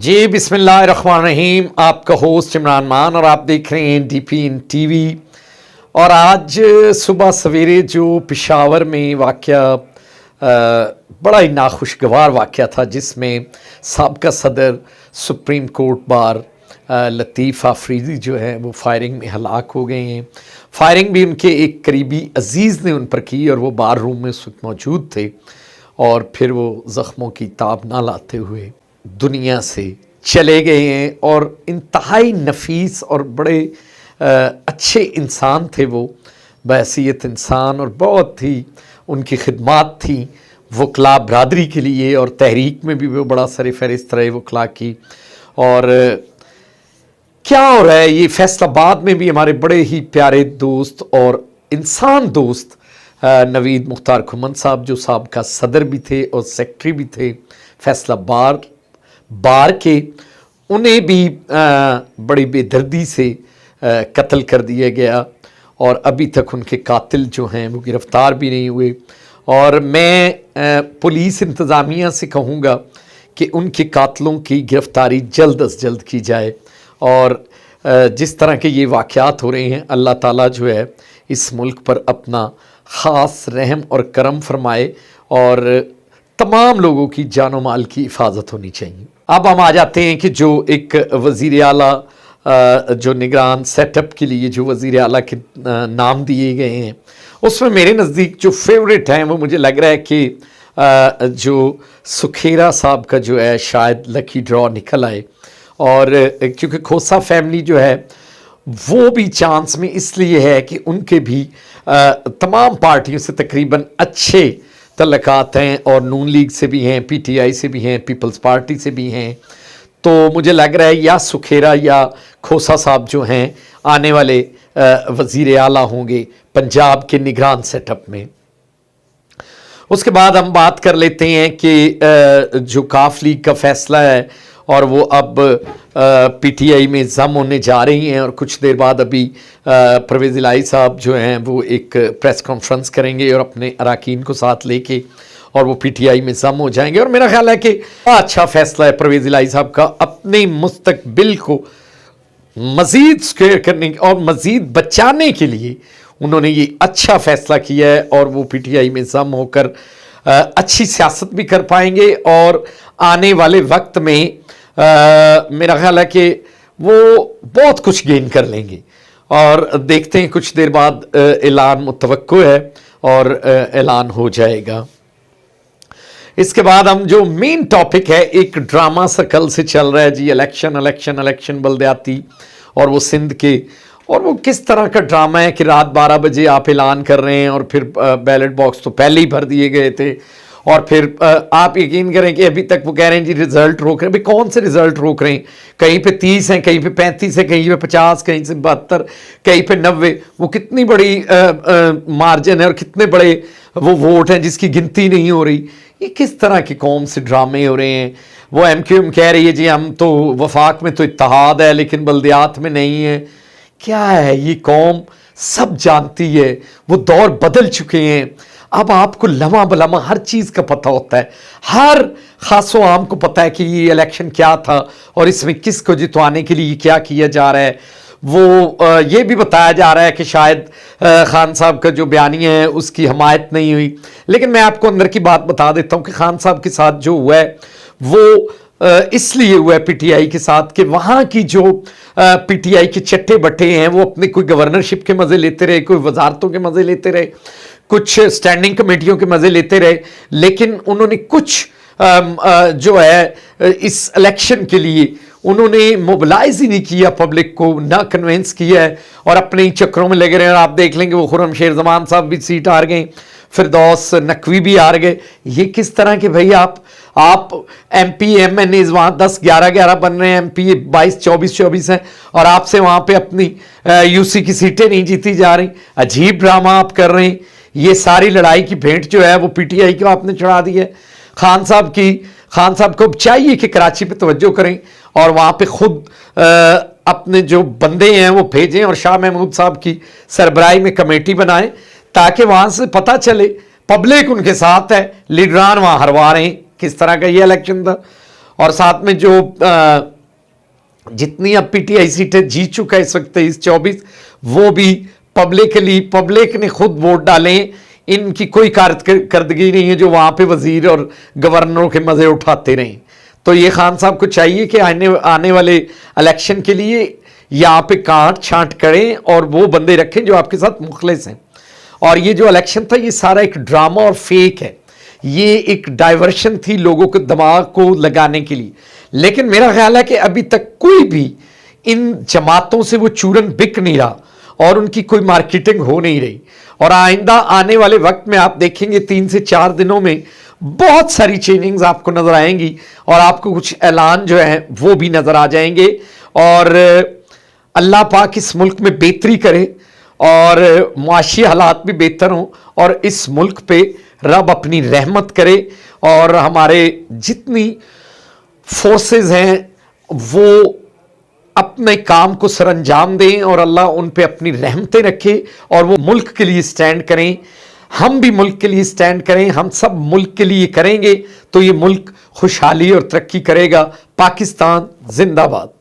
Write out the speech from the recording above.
जी बिस्मिल्लाहिर्रहमानिर्रहीम। आपका होस्ट इमरान मान और आप देख रहे हैं DPN TV। और आज सुबह सवेरे जो पेशावर में वाक़या बड़ा ही नाखुशगवार वाक़या था, जिसमें साबका सदर सुप्रीम कोर्ट बार लतीफ़ आफरीदी जो है वो फायरिंग में हलाक हो गए हैं। फायरिंग भी उनके एक करीबी अजीज़ ने उन पर की और वो बार रूम में उस वक्त मौजूद थे, और फिर वो ज़ख्मों की ताब ना लाते हुए दुनिया से चले गए हैं। और इंतहाई नफीस और बड़े अच्छे इंसान थे वो, बहसीयत इंसान, और बहुत ही उनकी खिदमात थी वकला बरादरी के लिए, और तहरीक में भी वो बड़ा सर फहरिस्त रहे वकला की। और क्या हो रहा है ये फैसलाबाद में भी हमारे बड़े ही प्यारे दोस्त और इंसान दोस्त नवीद मुख्तार खुमन साहब, जो साहब सदर भी थे और सेक्रेटरी भी थे फैसलाबाद बार के, उन्हें भी बड़ी बेदर्दी से कत्ल कर दिया गया, और अभी तक उनके कातिल जो हैं वो गिरफ़्तार भी नहीं हुए। और मैं पुलिस इंतज़ामिया से कहूँगा कि उनके कातलों की गिरफ़्तारी जल्द अज जल्द की जाए। और जिस तरह के ये वाक़यात हो रहे हैं, अल्लाह ताला जो है इस मुल्क पर अपना ख़ास रहम और करम फरमाए, और तमाम लोगों की जानो माल की हिफाजत होनी चाहिए। अब हम आ जाते हैं कि जो एक वज़ीर आला जो निगरान सेटअप के लिए जो वज़ीर आला के नाम दिए गए हैं, उसमें मेरे नज़दीक जो फेवरेट हैं वो मुझे लग रहा है कि जो सुखेरा साहब का जो है शायद लकी ड्रॉ निकल आए। और क्योंकि खोसा फैमिली जो है वो भी चांस में इसलिए है कि उनके भी तमाम पार्टियों से तकरीबन अच्छे तल्लुकात हैं, और नून लीग से भी हैं, PTI से भी हैं, पीपल्स पार्टी से भी हैं। तो मुझे लग रहा है या सुखेरा या खोसा साहब जो हैं आने वाले वज़ीर आला होंगे पंजाब के निगरान सेटअप में। उसके बाद हम बात कर लेते हैं कि जो काफ लीग का फ़ैसला है, और वो अब PTI में ज़म होने जा रही हैं, और कुछ देर बाद अभी परवेज़ इलाही साहब जो हैं वो एक प्रेस कॉन्फ्रेंस करेंगे और अपने अरकान को साथ लेके, और वो PTI में ज़म हो जाएंगे। और मेरा ख्याल है कि अच्छा फ़ैसला है परवेज़ इलाही साहब का, अपने मुस्तकबिल को मज़ीद स्क्वेयर करने और मज़ीद बचाने के लिए उन्होंने ये अच्छा फ़ैसला किया है, और वो PTI में ज़म होकर अच्छी सियासत भी कर पाएंगे, और आने वाले वक्त में मेरा ख्याल है कि वो बहुत कुछ गेन कर लेंगे। और देखते हैं कुछ देर बाद ऐलान मुतवक्को है, और ऐलान हो जाएगा। इसके बाद हम जो मेन टॉपिक है, एक ड्रामा सा कल से चल रहा है जी, इलेक्शन बल्दियाती, और वो सिंध के, और वो किस तरह का ड्रामा है कि रात 12 बजे आप ऐलान कर रहे हैं, और फिर बैलेट बॉक्स तो पहले ही भर दिए गए थे, और फिर आप यकीन करें कि अभी तक वो कह रहे हैं जी रिज़ल्ट रोक रहे हैं। भाई कौन से रिज़ल्ट रोक रहे हैं? कहीं पे 30 हैं, कहीं पे 35 है, कहीं पे 50, कहीं से 72, कहीं पे 90। वो कितनी बड़ी मार्जिन है, और कितने बड़े वो वोट हैं जिसकी गिनती नहीं हो रही। ये किस तरह के कौम से ड्रामे हो रहे हैं? वो MQM कह रही है जी हम तो वफाक में तो इत्तेहाद है लेकिन बल्दियात में नहीं है। क्या है ये? कौम सब जानती है, वो दौर बदल चुके हैं। अब आपको लम्हा बलम्हा हर चीज़ का पता होता है, हर खासो आम को पता है कि ये इलेक्शन क्या था, और इसमें किसको जितवाने के लिए क्या किया जा रहा है। वो ये भी बताया जा रहा है कि शायद खान साहब का जो बयानिया है उसकी हमायत नहीं हुई। लेकिन मैं आपको अंदर की बात बता देता हूँ कि खान साहब के साथ जो हुआ है वो इसलिए हुआ है PTI के साथ कि वहाँ की जो PTI के चट्टे बट्टे हैं वो अपने कोई गवर्नरशिप के मज़े लेते रहे, कोई वजारतों के मज़े लेते रहे, कुछ स्टैंडिंग कमेटियों के मज़े लेते रहे, लेकिन उन्होंने कुछ जो है इस इलेक्शन के लिए उन्होंने मोबिलाइज ही नहीं किया, पब्लिक को ना कन्विंस किया है, और अपने ही चक्रों में लगे रहे। आप देख लेंगे वो खुर्रम शेर जमान साहब भी सीट हार गए, फिरदौस नकवी भी हार गए। ये किस तरह के भाई? आप MP MNA वहाँ 10-11 बन रहे हैं, MP 22-24 हैं, और आपसे वहाँ पे अपनी UC की सीटें नहीं जीती जा रही। अजीब ड्रामा आप कर रहे हैं। ये सारी लड़ाई की भेंट जो है वो PTI को आपने चढ़ा दी है। खान साहब को चाहिए कि कराची पे तवज्जो करें, और वहाँ पे खुद अपने जो बंदे हैं वो भेजें, और शाह महमूद साहब की सरबराही में कमेटी बनाएं, ताकि वहाँ से पता चले पब्लिक उनके साथ है, लीडरान वहाँ हरवा रहे हैं। किस तरह का ये इलेक्शन था? اور ساتھ میں جو جتنی اب پی ٹی آئی سیٹیں جیت چکا ہے اس وقت 23-24 وہ بھی پبلک نے خود ووٹ ڈالیں، ان کی کوئی کارکردگی نہیں ہے جو وہاں پہ وزیر اور گورنروں کے مزے اٹھاتے رہیں۔ تو یہ خان صاحب کو چاہیے کہ آنے والے الیکشن کے لیے یہاں پہ کانٹ چھانٹ کریں اور وہ بندے رکھیں جو آپ کے ساتھ مخلص ہیں۔ اور یہ جو الیکشن تھا یہ سارا ایک ڈرامہ اور فیک ہے، یہ ایک ڈائیورشن تھی لوگوں کے دماغ کو لگانے کے لیے۔ لیکن میرا خیال ہے کہ ابھی تک کوئی بھی ان جماعتوں سے وہ چورن بک نہیں رہا اور ان کی کوئی مارکیٹنگ ہو نہیں رہی، اور آئندہ آنے والے وقت میں آپ دیکھیں گے 3 سے 4 دنوں میں بہت ساری چینجنگز آپ کو نظر آئیں گی، اور آپ کو کچھ اعلان جو ہیں وہ بھی نظر آ جائیں گے۔ اور اللہ پاک اس ملک میں بہتری کرے اور معاشی حالات بھی بہتر ہوں، اور اس ملک پہ رب اپنی رحمت کرے، اور ہمارے جتنی فورسز ہیں وہ اپنے کام کو سر انجام دیں، اور اللہ ان پہ اپنی رحمتیں رکھے اور وہ ملک کے لیے سٹینڈ کریں، ہم بھی ملک کے لیے سٹینڈ کریں، ہم سب ملک کے لیے کریں گے تو یہ ملک خوشحالی اور ترقی کرے گا۔ پاکستان زندہ باد۔